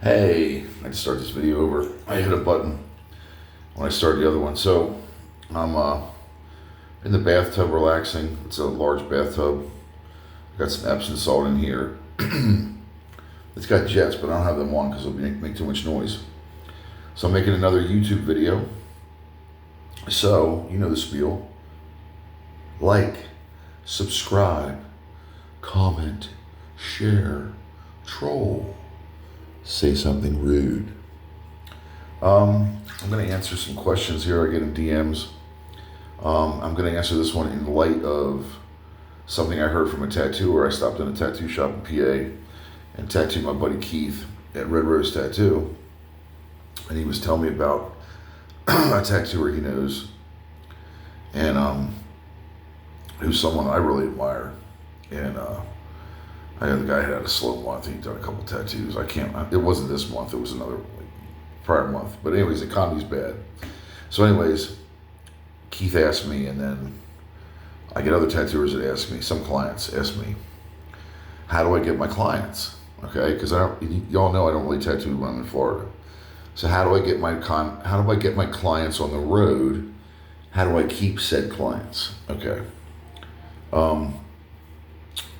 Hey, I had to start this video over. I hit a button when I started the other one. So I'm in the bathtub relaxing. It's a large bathtub. Got some Epsom salt in here. It's got jets, but I don't have them on because it'll make too much noise. So I'm making another YouTube video. So, you know the spiel. Like, subscribe, comment, share, troll. Say something rude. I'm going to answer some questions here I get in DMs. I'm going to answer this one in light of something I heard from a tattooer. I stopped in a tattoo shop in PA and tattooed my buddy Keith at Red Rose Tattoo. And he was telling me about a tattooer he knows and who's someone I really admire. And I know the guy had a slow month. He'd done a couple tattoos. It wasn't this month. It was another prior month. But anyways, the economy's bad. So anyways, Keith asked me, and then I get other tattooers that ask me, some clients ask me, how do I get my clients? Okay, because y'all know I don't really tattoo when I'm in Florida. So how do I get my clients on the road? How do I keep said clients? Okay.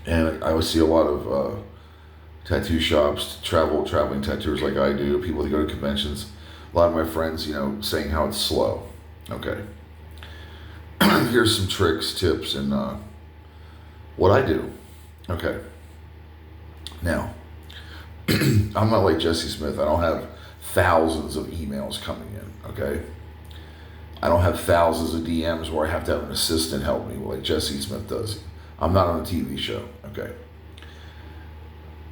And I always see a lot of tattoo shops, traveling tattooers like I do, people that go to conventions. A lot of my friends, saying how it's slow. Okay. Here's some tricks, tips, and what I do. Okay. Now, I'm not like Jesse Smith. I don't have thousands of emails coming in. Okay. I don't have thousands of DMs where I have to have an assistant help me like Jesse Smith does. I'm not on a TV show, okay?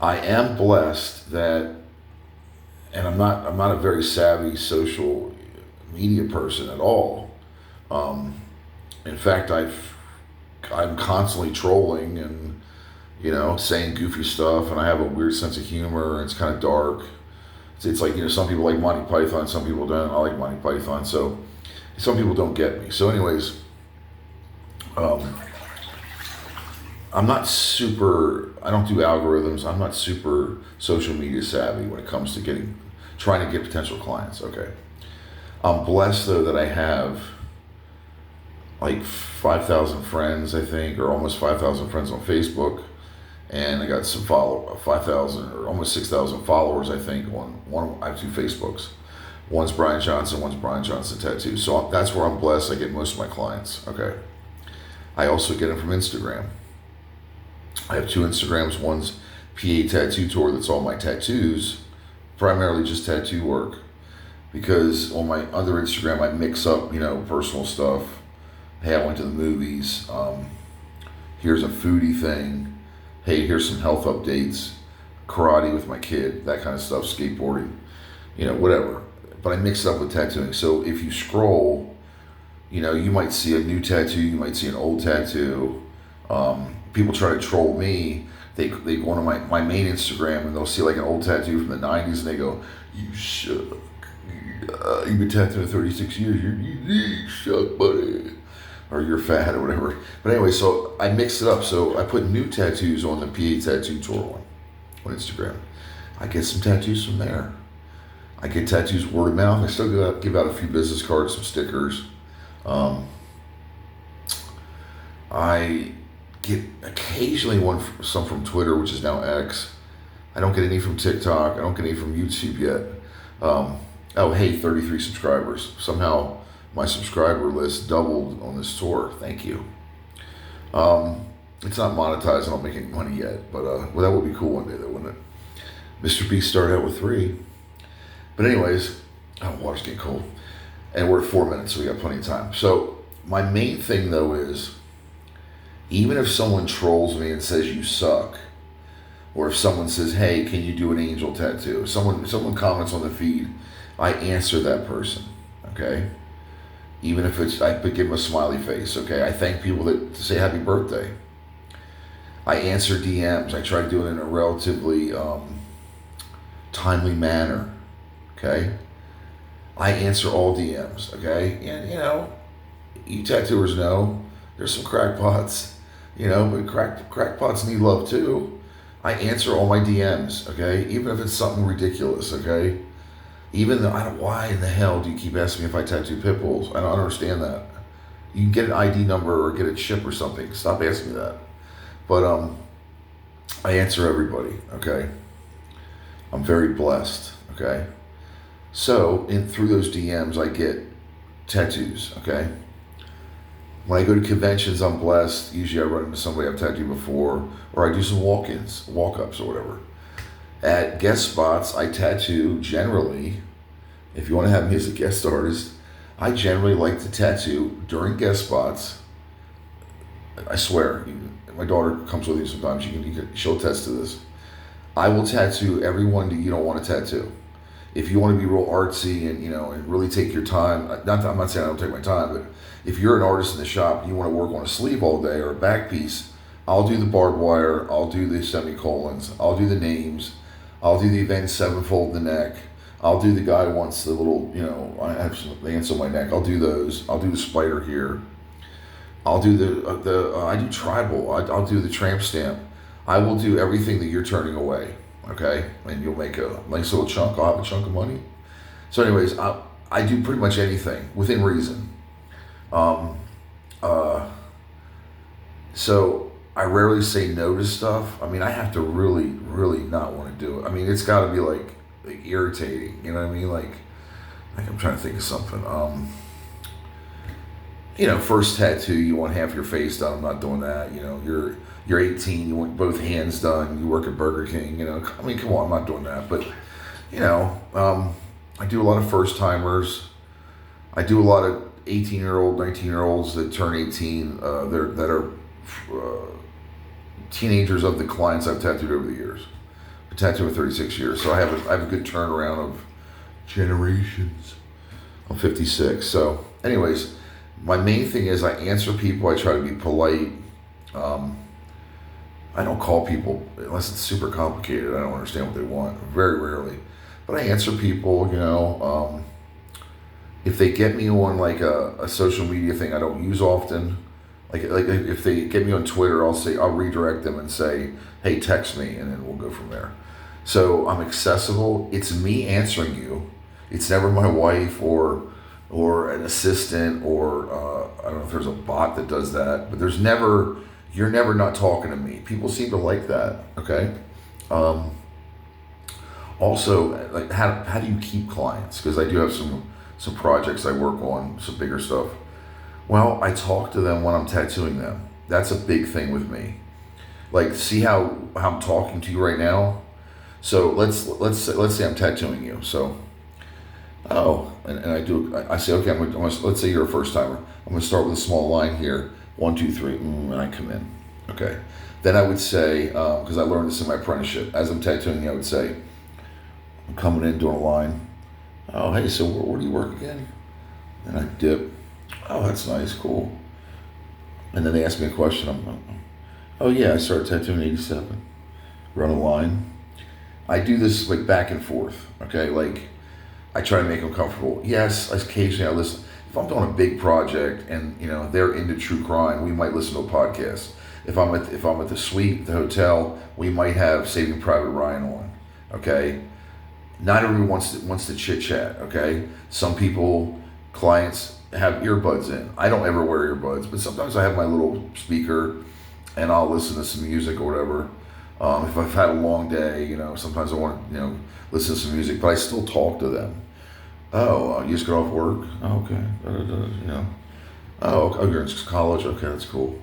I am blessed that, and I'm not a very savvy social media person at all. In fact, I'm constantly trolling and, saying goofy stuff, and I have a weird sense of humor, and it's kind of dark. It's like, some people like Monty Python, some people don't. I like Monty Python, so some people don't get me. So anyways, I don't do algorithms. I'm not super social media savvy when it comes to trying to get potential clients. Okay. I'm blessed though that I have like 5,000 friends, I think, or almost 5,000 friends on Facebook. And I got some 5,000 or almost 6,000 followers, I think, I have two Facebooks. One's Brian Johnson, one's Brian Johnson Tattoo. So that's where I'm blessed. I get most of my clients. Okay. I also get them from Instagram. I have two Instagrams. One's PA Tattoo Tour. That's all my tattoos, primarily just tattoo work. Because on my other Instagram, I mix up, personal stuff. Hey, I went to the movies. Here's a foodie thing. Hey, here's some health updates. Karate with my kid, that kind of stuff. Skateboarding, whatever. But I mix it up with tattooing. So if you scroll, you might see a new tattoo. You might see an old tattoo. People try to troll me. They go on my main Instagram and they'll see like an old tattoo from the 90s and they go, you suck. You've been tattooing 36 years. You suck, buddy. Or you're fat or whatever. But anyway, so I mix it up. So I put new tattoos on the PA Tattoo Tour one on Instagram. I get some tattoos from there. I get tattoos word of mouth. I still give out a few business cards, some stickers. I get occasionally some from Twitter, which is now X. I don't get any from TikTok. I don't get any from YouTube yet. 33 subscribers. Somehow my subscriber list doubled on this tour. Thank you. It's not monetized. I don't make any money yet, but that would be cool one day, though, wouldn't it? Mr. B started out with 3. But anyways, water's getting cold. And we're at 4 minutes, so we got plenty of time. So my main thing, though, is even if someone trolls me and says you suck, or if someone says, hey, can you do an angel tattoo? If someone comments on the feed, I answer that person, okay? Even if I give them a smiley face, okay? I thank people that say happy birthday. I answer DMs. I try to do it in a relatively timely manner, okay? I answer all DMs, okay? And, you tattooers know there's some crackpots, but crackpots need love too. I answer all my DMs, okay? Even if it's something ridiculous, okay? Even though I don't, why in the hell do you keep asking me if I tattoo pit bulls? I don't understand that. You can get an ID number or get a chip or something. Stop asking me that. But I answer everybody, okay? I'm very blessed, okay? So through those DMs, I get tattoos, okay? When I go to conventions, I'm blessed. Usually I run into somebody I've tattooed before, or I do some walk-ins, walk-ups or whatever. At guest spots, I tattoo generally, if you want to have me as a guest artist, I generally like to tattoo during guest spots. I swear, my daughter comes with me sometimes. She'll attest to this. I will tattoo everyone that you don't want to tattoo. If you want to be real artsy and and really take your time, I'm not saying I don't take my time, but if you're an artist in the shop and you want to work on a sleeve all day or a back piece, I'll do the barbed wire, I'll do the semicolons, I'll do the names, I'll do the event sevenfold in the neck. I'll do the guy who wants the little, I have some ants on my neck. I'll do those. I'll do the spider here. I'll do I do tribal. I'll do the tramp stamp. I will do everything that you're turning away, okay? And you'll make a nice little chunk. I'll have a chunk of money. So anyways, I do pretty much anything within reason. Um, uh, so I rarely say no to stuff. I mean, I have to really, really not want to do it. I mean, it's got to be like irritating. You know what I mean? Like I'm trying to think of something. First tattoo, you want half your face done. I'm not doing that. You're 18, you want both hands done. You work at Burger King. I mean, come on, I'm not doing that. But I do a lot of first timers. I do a lot of 18-year-old, 19-year-olds that turn 18. That are teenagers of the clients I've tattooed over the years. I've tattooed for 36 years, so I have a good turnaround of generations. I'm 56. So, anyways, my main thing is I answer people. I try to be polite. I don't call people unless it's super complicated. I don't understand what they want. Very rarely, but I answer people. If they get me on like a social media thing I don't use often, like if they get me on Twitter, I'll redirect them and say, hey, text me, and then we'll go from there. So I'm accessible. It's me answering you. It's never my wife or an assistant or I don't know if there's a bot that does that, but you're never not talking to me. People seem to like that. Okay. Also, like how do you keep clients? Because I do have some projects I work on, some bigger stuff. Well, I talk to them when I'm tattooing them. That's a big thing with me. Like, see how I'm talking to you right now. So let's say I'm tattooing you. So, and I say, okay, let's say you're a first timer. I'm gonna start with a small line here. 1, 2, 3, and I come in. Okay. Then I would say, because I learned this in my apprenticeship, as I'm tattooing you, I would say, I'm coming in doing a line. Oh, hey, so where do you work again? And I dip. Oh, that's nice, cool. And then they ask me a question. Oh yeah, I started tattooing in '87. Run a line. I do this like back and forth. Okay, like I try to make them comfortable. Yes, occasionally I listen. If I'm doing a big project and they're into true crime, we might listen to a podcast. If I'm at the suite, the hotel, we might have Saving Private Ryan on. Okay, not everyone wants to chit chat. Okay, some people, clients have earbuds in. I don't ever wear earbuds, but sometimes I have my little speaker and I'll listen to some music or whatever. If I've had a long day, sometimes I want to listen to some music, but I still talk to them. Oh, you just got off work? Oh, okay. Oh, you're in college? Okay, that's cool.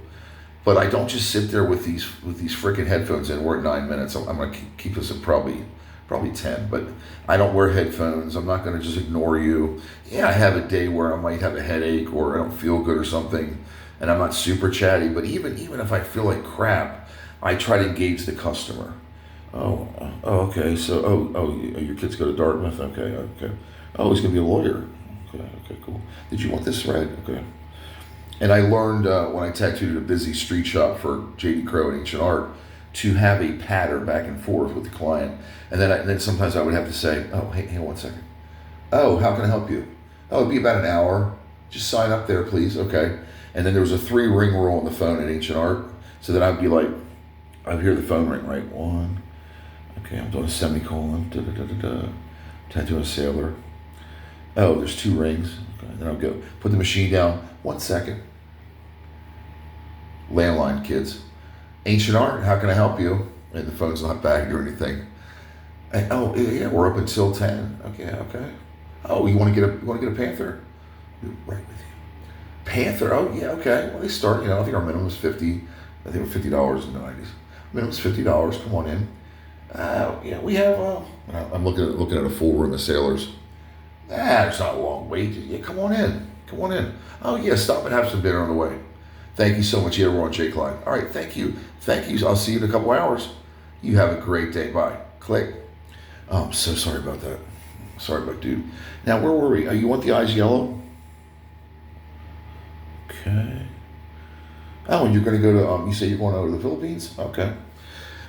But I don't just sit there with these freaking headphones in. We're at 9 minutes. I'm going to keep this at probably 10. But I don't wear headphones. I'm not going to just ignore you. Yeah, I have a day where I might have a headache or I don't feel good or something, and I'm not super chatty. But even if I feel like crap, I try to engage the customer. Oh, okay. So, your kids go to Dartmouth? Okay. Oh, he's going to be a lawyer. Okay, cool. Did you want this thread? Okay. And I learned when I tattooed at a busy street shop for J.D. Crowe and Ancient Art to have a patter back and forth with the client. And then sometimes I would have to say, oh, hey, hang on 1 second. Oh, how can I help you? Oh, it'd be about an hour. Just sign up there, please. Okay. And then there was a 3-ring rule on the phone at Ancient Art. So that I'd be like, I hear the phone ring, right? One. Okay, I'm doing a semicolon. Da da da da da. Tattoo a sailor. Oh, there's 2 rings. Okay, then I'll go. Put the machine down. 1 second. Landline, kids. Ancient art, how can I help you? And the phone's not bagged or anything. And, oh, yeah, we're up until 10. Okay, okay. Oh, you want to get a Panther? Right with you. Panther, oh, yeah, okay. Well, they start, I think our minimum is 50. I think we're $50 in the 90s. Minimum's $50. Come on in. Yeah, we have, I'm looking at a full room of sailors. It's not a long wait. Yeah, come on in. Come on in. Oh, yeah, stop and have some dinner on the way. Thank you so much. Yeah, we're on J. Klein. All right, thank you. Thank you. I'll see you in a couple hours. You have a great day. Bye. Click. Oh, I'm so sorry about that. Sorry about dude. Now, where were we? You want the eyes yellow? Okay. Oh, and you're going to go to, you say you're going over to the Philippines? Okay.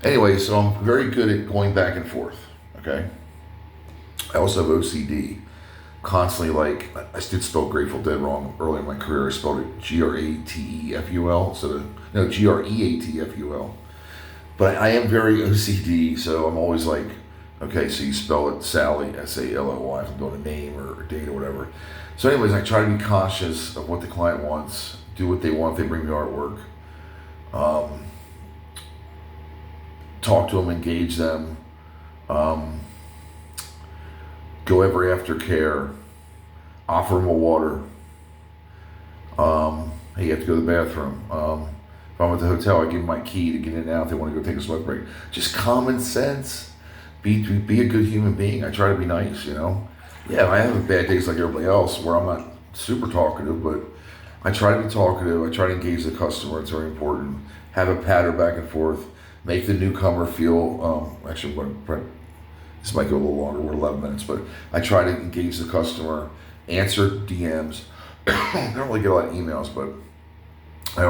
Anyway, so I'm very good at going back and forth. Okay. I also have OCD. Constantly, I did spell Grateful Dead wrong early in my career. I spelled it Grateful instead of, no, Greatful. But I am very OCD, so I'm always like, okay, so you spell it Sally, Sally, if I'm doing a name or a date or whatever. So anyways, I try to be cautious of what the client wants, do what they want if they bring me artwork. Talk to them, engage them. Go every aftercare, offer them a water. Hey, you have to go to the bathroom. If I'm at the hotel, I give them my key to get in and out if they want to go take a smoke break. Just common sense. Be a good human being. I try to be nice, Yeah, I have bad days like everybody else where I'm not super talkative, but I try to be talkative. I try to engage the customer. It's very important. Have a pattern back and forth. Make the newcomer feel, this might go a little longer, we're 11 minutes, but I try to engage the customer, answer DMs. I don't really get a lot of emails, but I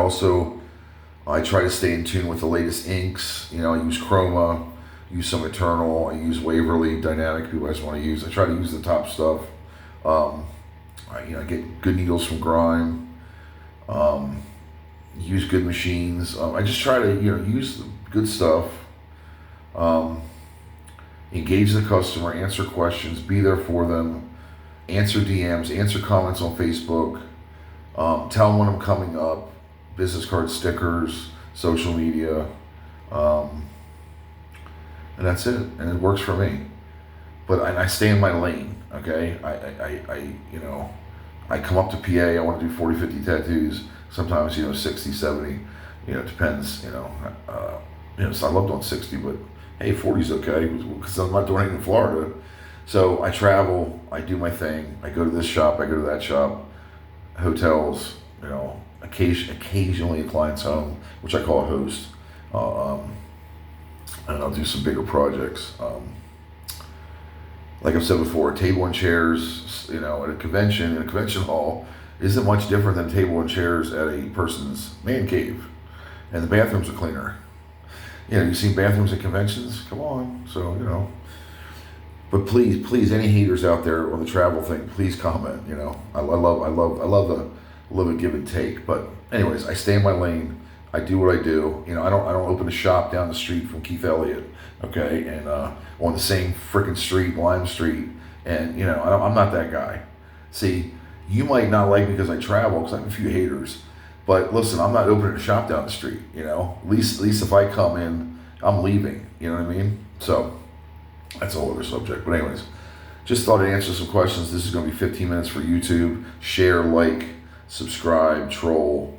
try to stay in tune with the latest inks. I use Chroma, use some Eternal, I use Waverly, Dynamic, people I just want to use. I try to use the top stuff. I get good needles from Grime, use good machines. I just try to, use the good stuff. Engage the customer, answer questions, be there for them, answer DMs, answer comments on Facebook, tell them when I'm coming up, business cards, stickers, social media, and that's it. And it works for me. But I stay in my lane, okay? I come up to PA, I want to do 40, 50 tattoos, sometimes, 60, 70, it depends, so I love doing 60, but hey, 40's okay, because I'm not doing anything in Florida. So I travel, I do my thing, I go to this shop, I go to that shop, hotels, occasionally a client's home, which I call a host, and I'll do some bigger projects. Like I've said before, table and chairs, at a convention hall, isn't much different than table and chairs at a person's man cave, and the bathrooms are cleaner. You've seen bathrooms at conventions? Come on. So, but please, any haters out there on the travel thing, please comment. I love a give and take. But anyways, I stay in my lane. I do what I do. I don't open a shop down the street from Keith Elliott, okay, and on the same freaking street, Lime Street, and I'm not that guy. See, you might not like me because I travel, because I have a few haters. But listen, I'm not opening a shop down the street, At least if I come in, I'm leaving, you know what I mean? So that's a whole other subject. But anyways, just thought I'd answer some questions. This is going to be 15 minutes for YouTube. Share, like, subscribe, troll,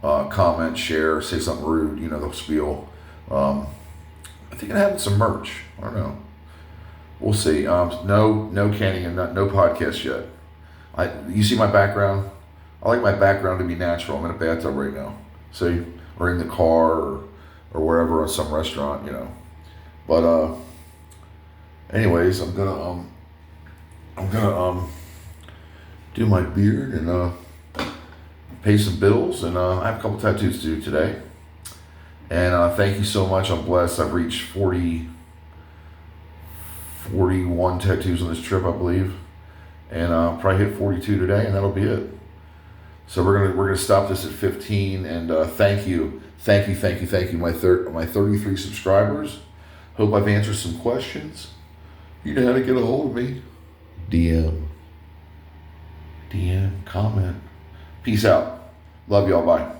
comment, share, say something rude, the spiel. I think I'm having some merch. I don't know. We'll see. No canning and no podcast yet. You see my background? I like my background to be natural. I'm in a bathtub right now. See? Or in the car or wherever, or some restaurant, But anyways, I'm gonna do my beard and pay some bills, and I have a couple tattoos to do today. And thank you so much. I'm blessed. I've reached 41 tattoos on this trip, I believe. And I'll probably hit 42 today, and that'll be it. So we're gonna stop this at 15. And thank you, my 33 subscribers. Hope I've answered some questions. You know how to get a hold of me. DM, comment. Peace out. Love y'all. Bye.